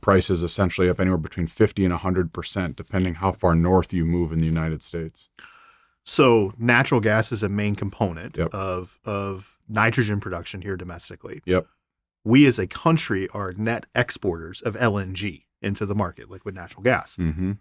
prices essentially up anywhere between 50 and 100%, depending how far north you move in the United States. So natural gas is a main component Yep. of nitrogen production here domestically. Yep. We as a country are net exporters of LNG into the market, liquid natural gas. Mm-hmm.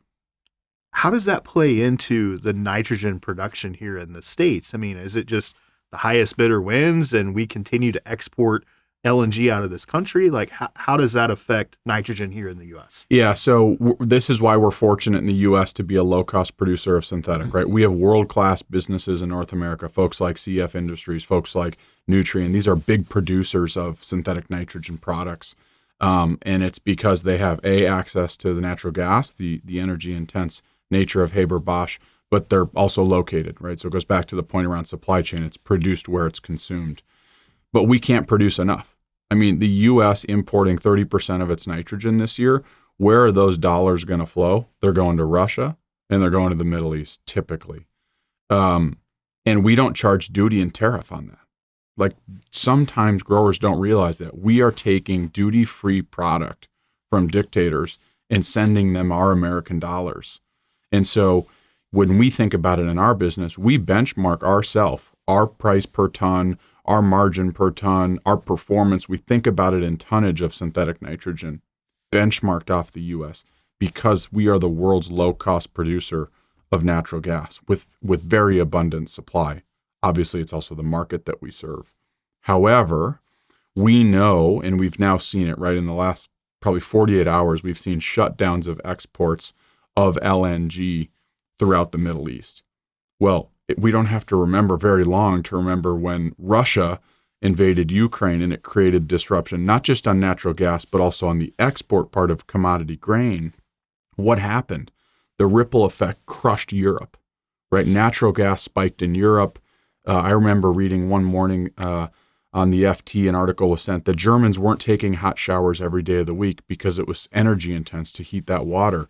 How does that play into the nitrogen production here in the States? I mean, is it just the highest bidder wins and we continue to export LNG out of this country? Like, how does that affect nitrogen here in the U.S.? Yeah, so this is why we're fortunate in the U.S. to be a low-cost producer of synthetic, right? We have world-class businesses in North America, folks like CF Industries, folks like Nutrien. These are big producers of synthetic nitrogen products, and it's because they have, access to the natural gas, the energy-intense nature of Haber-Bosch, but they're also located, right? So it goes back to the point around supply chain. It's produced where it's consumed. But we can't produce enough. I mean, the U.S. importing 30% of its nitrogen this year, where are those dollars going to flow? They're going to Russia and they're going to the Middle East, typically. And we don't charge duty and tariff on that. Like, sometimes growers don't realize that. We are taking duty-free product from dictators and sending them our American dollars. And so when we think about it in our business, we benchmark ourselves, our price per ton, our margin per ton, our performance. We think about it in tonnage of synthetic nitrogen, benchmarked off the U.S., because we are the world's low-cost producer of natural gas with very abundant supply. Obviously, it's also the market that we serve. However, we know, and we've now seen it right in the last probably 48 hours, we've seen shutdowns of exports of LNG throughout the Middle East. Well, we don't have to remember very long to remember when Russia invaded Ukraine and it created disruption, not just on natural gas, but also on the export part of commodity grain. What happened? The ripple effect crushed Europe, right? Natural gas spiked in Europe. I remember reading one morning on the FT, an article was sent, the Germans weren't taking hot showers every day of the week because it was energy intense to heat that water.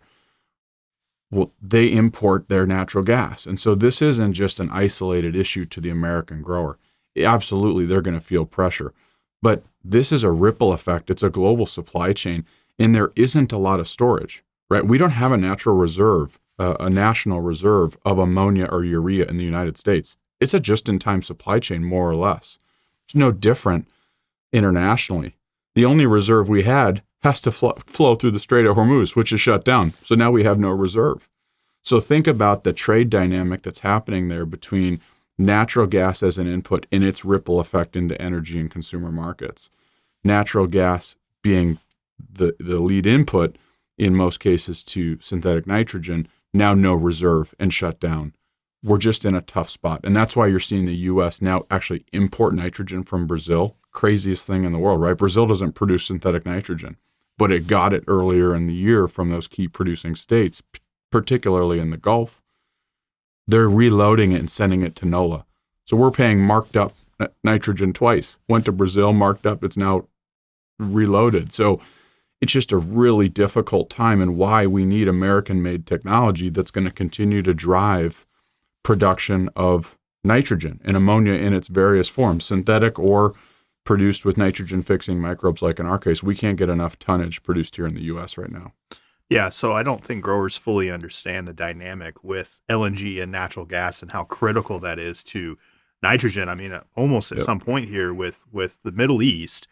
Well, they import their natural gas. And so this isn't just an isolated issue to the American grower. Absolutely, they're going to feel pressure. But this is a ripple effect. It's a global supply chain, and there isn't a lot of storage, right? We don't have a natural reserve, a national reserve of ammonia or urea in the United States. It's a just-in-time supply chain, more or less. It's no different internationally. The only reserve we had has to flow through the Strait of Hormuz, which is shut down. So now we have no reserve. So think about the trade dynamic that's happening there between natural gas as an input and its ripple effect into energy and consumer markets. Natural gas being the lead input in most cases to synthetic nitrogen, now no reserve and shut down. We're just in a tough spot. And that's why you're seeing the U.S. now actually import nitrogen from Brazil. Craziest thing in the world, right? Brazil doesn't produce synthetic nitrogen, but it got it earlier in the year from those key producing states, particularly in the Gulf. They're reloading it and sending it to NOLA. So we're paying marked up nitrogen twice. Went to Brazil, marked up, it's now reloaded. So it's just a really difficult time, and why we need American-made technology that's going to continue to drive production of nitrogen and ammonia in its various forms, synthetic or produced with nitrogen-fixing microbes like in our case. We can't get enough tonnage produced here in the U.S. right now. Yeah, so I don't think growers fully understand the dynamic with LNG and natural gas and how critical that is to nitrogen. I mean, almost at some point here with the Middle East,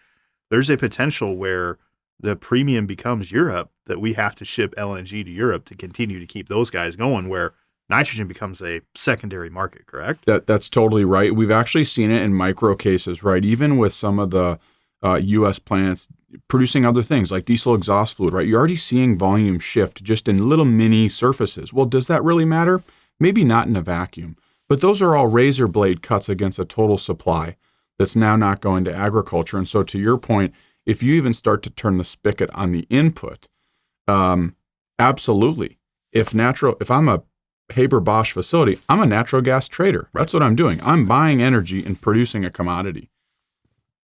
there's a potential where the premium becomes Europe, that we have to ship LNG to Europe to continue to keep those guys going, where nitrogen becomes a secondary market, correct? That's totally right. We've actually seen it in micro cases, right? Even with some of the U.S. plants producing other things like diesel exhaust fluid, right? You're already seeing volume shift just in little mini surfaces. Well, does that really matter? Maybe not in a vacuum, but those are all razor blade cuts against a total supply that's now not going to agriculture. And so to your point, if you even start to turn the spigot on the input, absolutely. If I'm a Haber-Bosch facility, I'm a natural gas trader. That's what I'm doing. I'm buying energy and producing a commodity.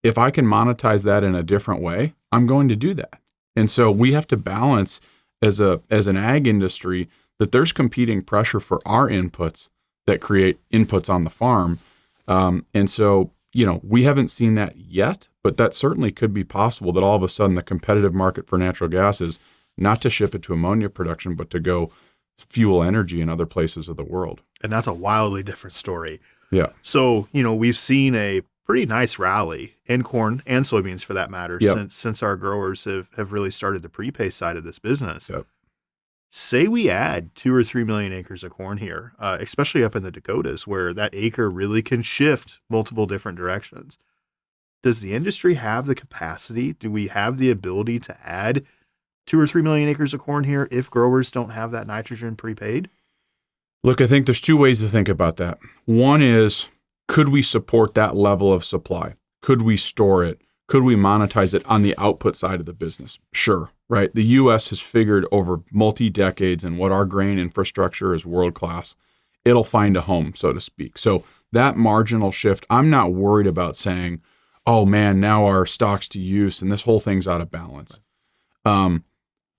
If I can monetize that in a different way, I'm going to do that. And so we have to balance as an ag industry that there's competing pressure for our inputs that create inputs on the farm. And so, we haven't seen that yet, but that certainly could be possible that all of a sudden the competitive market for natural gas is not to ship it to ammonia production, but to go fuel energy in other places of the world. And that's a wildly different story. Yeah. So, we've seen a pretty nice rally in corn and soybeans for that matter since our growers have really started the prepay side of this business. Yep. Say we add 2 or 3 million acres of corn here, especially up in the Dakotas where that acre really can shift multiple different directions. Does the industry have the capacity? Do we have the ability to add 2 or 3 million acres of corn here if growers don't have that nitrogen prepaid? Look, I think there's two ways to think about that. One is, could we support that level of supply? Could we store it? Could we monetize it on the output side of the business? Sure, right? The U.S. has figured over multi-decades, and what our grain infrastructure is world-class, it'll find a home, so to speak. So that marginal shift, I'm not worried about saying, oh man, now our stocks to use and this whole thing's out of balance.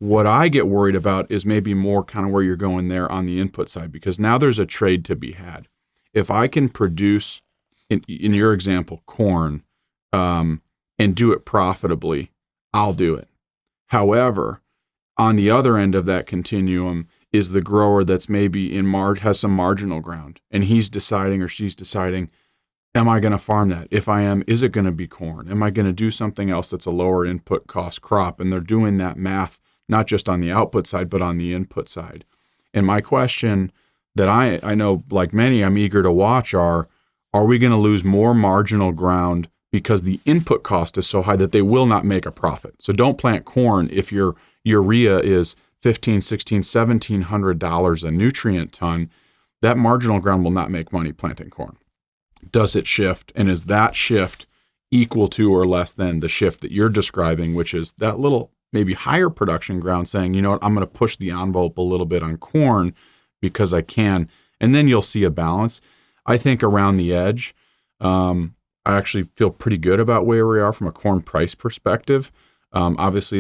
What I get worried about is maybe more kind of where you're going there on the input side, because now there's a trade to be had. If I can produce, in your example, corn, and do it profitably, I'll do it. However, on the other end of that continuum is the grower that's maybe has some marginal ground, and he's deciding or she's deciding, am I going to farm that? If I am, is it going to be corn? Am I going to do something else that's a lower input cost crop? And they're doing that math, not just on the output side, but on the input side. And my question that I know, like many, I'm eager to watch are we going to lose more marginal ground because the input cost is so high that they will not make a profit? So don't plant corn if your urea is $1,500, $1,600, $1,700 a nutrient ton. That marginal ground will not make money planting corn. Does it shift? And is that shift equal to or less than the shift that you're describing, which is that little maybe higher production ground saying, you know what, I'm going to push the envelope a little bit on corn because I can. And then you'll see a balance. I think around the edge, I actually feel pretty good about where we are from a corn price perspective. Obviously,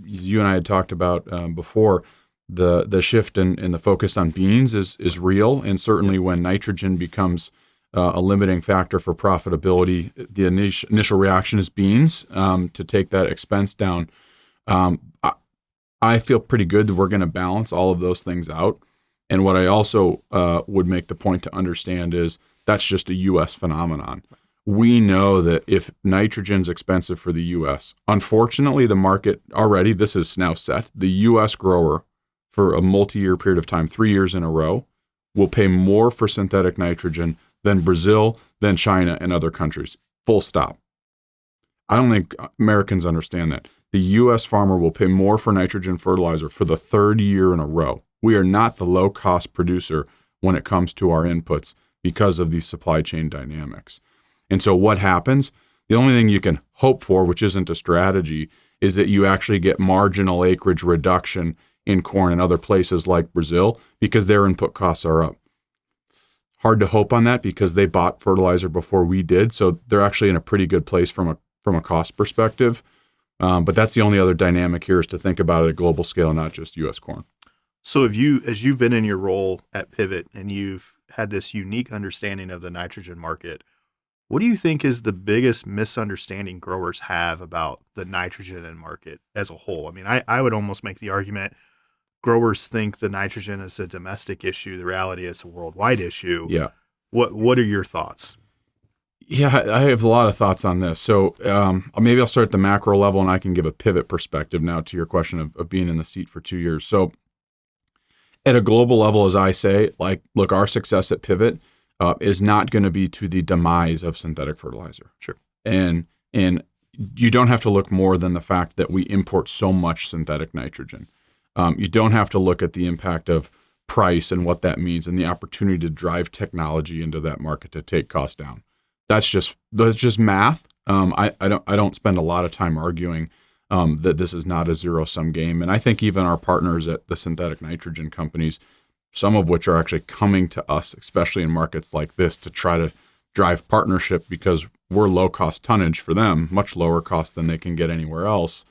you and I had talked about before, the shift in the focus on beans is real. And certainly when nitrogen becomes a limiting factor for profitability, the initial reaction is beans to take that expense down. I feel pretty good that we're going to balance all of those things out. And what I also would make the point to understand is that's just a U.S. phenomenon. We know that if nitrogen's expensive for the U.S., unfortunately, the market already, this is now set, the U.S. grower for a multi-year period of time, 3 years in a row, will pay more for synthetic nitrogen than Brazil, than China, and other countries. Full stop. I don't think Americans understand that. The U.S. farmer will pay more for nitrogen fertilizer for the third year in a row. We are not the low-cost producer when it comes to our inputs because of these supply chain dynamics. And so what happens? The only thing you can hope for, which isn't a strategy, is that you actually get marginal acreage reduction in corn and other places like Brazil because their input costs are up. Hard to hope on that because they bought fertilizer before we did, so they're actually in a pretty good place from a cost perspective. But that's the only other dynamic here is to think about it at a global scale, not just U.S. corn. So as you've been in your role at Pivot and you've had this unique understanding of the nitrogen market, what do you think is the biggest misunderstanding growers have about the nitrogen market as a whole? I mean, I would almost make the argument growers think the nitrogen is a domestic issue. The reality is a worldwide issue. Yeah. What are your thoughts? Yeah, I have a lot of thoughts on this. So maybe I'll start at the macro level and I can give a pivot perspective now to your question of being in the seat for 2 years. So at a global level, as I say, look, our success at Pivot is not going to be to the demise of synthetic fertilizer. Sure. And you don't have to look more than the fact that we import so much synthetic nitrogen. You don't have to look at the impact of price and what that means and the opportunity to drive technology into that market to take costs down. That's just math. I don't spend a lot of time arguing that this is not a zero-sum game. And I think even our partners at the synthetic nitrogen companies, some of which are actually coming to us, especially in markets like this, to try to drive partnership because we're low-cost tonnage for them, much lower cost than they can get anywhere else.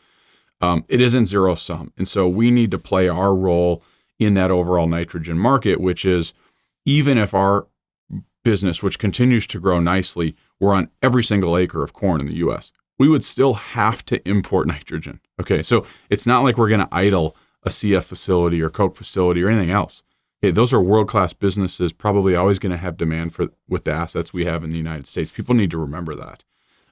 It isn't zero-sum. And so we need to play our role in that overall nitrogen market, which is even if our business, which continues to grow nicely, we're on every single acre of corn in the U.S. we would still have to import nitrogen. Okay, so it's not like we're going to idle a CF facility or Coke facility or anything else. Okay, those are world-class businesses, probably always going to have demand with the assets we have in the United States. People need to remember that.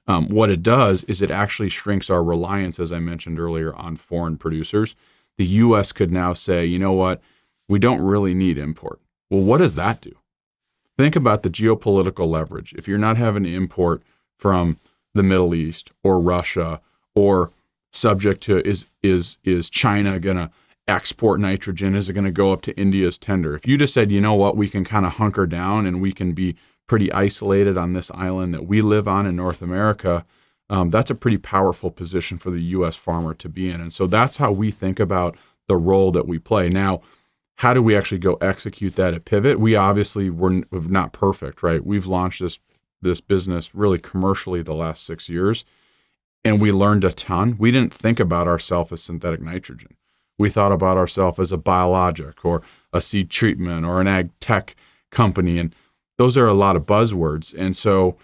What it does is it actually shrinks our reliance, as I mentioned earlier, on foreign producers. The U.S. could now say, you know what, we don't really need import. Well, what does that do? Think about the geopolitical leverage. If you're not having to import from the Middle East or Russia, or subject to is China going to export nitrogen? Is it going to go up to India's tender? If you just said, you know what, we can kind of hunker down and we can be pretty isolated on this island that we live on in North America, that's a pretty powerful position for the U.S. farmer to be in. And so that's how we think about the role that we play. Now, how do we actually go execute that at Pivot? We obviously were not perfect, right? We've launched this business really commercially the last 6 years, and we learned a ton. We didn't think about ourselves as synthetic nitrogen. We thought about ourselves as a biologic or a seed treatment or an ag tech company, and those are a lot of buzzwords. And so,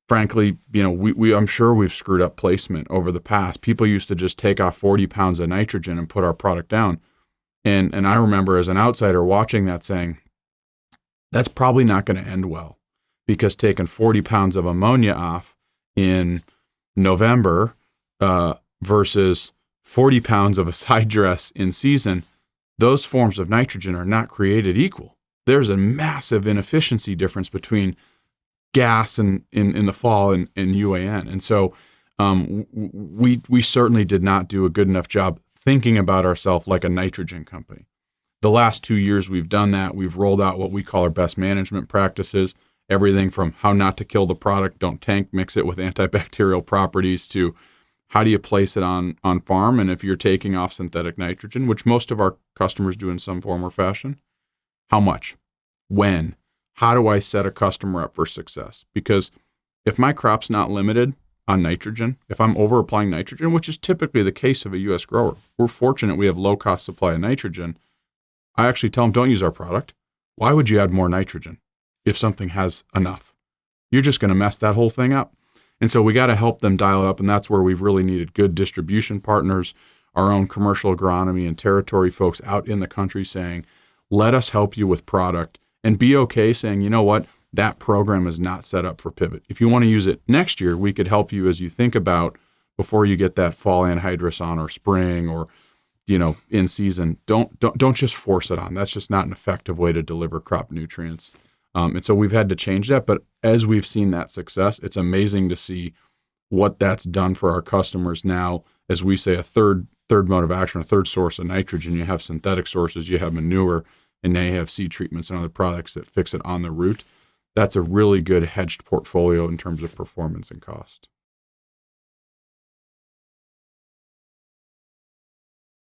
frankly, I'm sure we've screwed up placement over the past. People used to just take off 40 pounds of nitrogen and put our product down. And I remember as an outsider watching that saying, that's probably not going to end well, because taking 40 pounds of ammonia off in November versus 40 pounds of a side dress in season, those forms of nitrogen are not created equal. There's a massive inefficiency difference between gas in the fall and UAN. And so we certainly did not do a good enough job thinking about ourselves like a nitrogen company. The last 2 years we've done that. We've rolled out what we call our best management practices, everything from how not to kill the product, don't tank, mix it with antibacterial properties, to how do you place it on farm, and if you're taking off synthetic nitrogen, which most of our customers do in some form or fashion, how much, when, how do I set a customer up for success? Because if my crop's not limited on nitrogen, if I'm over applying nitrogen, which is typically the case of a U.S. grower, we're fortunate we have low cost supply of nitrogen. I actually tell them, don't use our product. Why would you add more nitrogen if something has enough? You're just going to mess that whole thing up. And so we got to help them dial it up. And that's where we've really needed good distribution partners, our own commercial agronomy and territory folks out in the country saying, let us help you with product, and be okay saying, you know what, that program is not set up for Pivot. If you want to use it next year, we could help you as you think about before you get that fall anhydrous on, or spring, or in season. Don't just force it on. That's just not an effective way to deliver crop nutrients. And so we've had to change that. But as we've seen that success, it's amazing to see what that's done for our customers now. As we say, a third mode of action, a third source of nitrogen. You have synthetic sources, you have manure, and now you have seed treatments and other products that fix it on the root. That's a really good hedged portfolio in terms of performance and cost.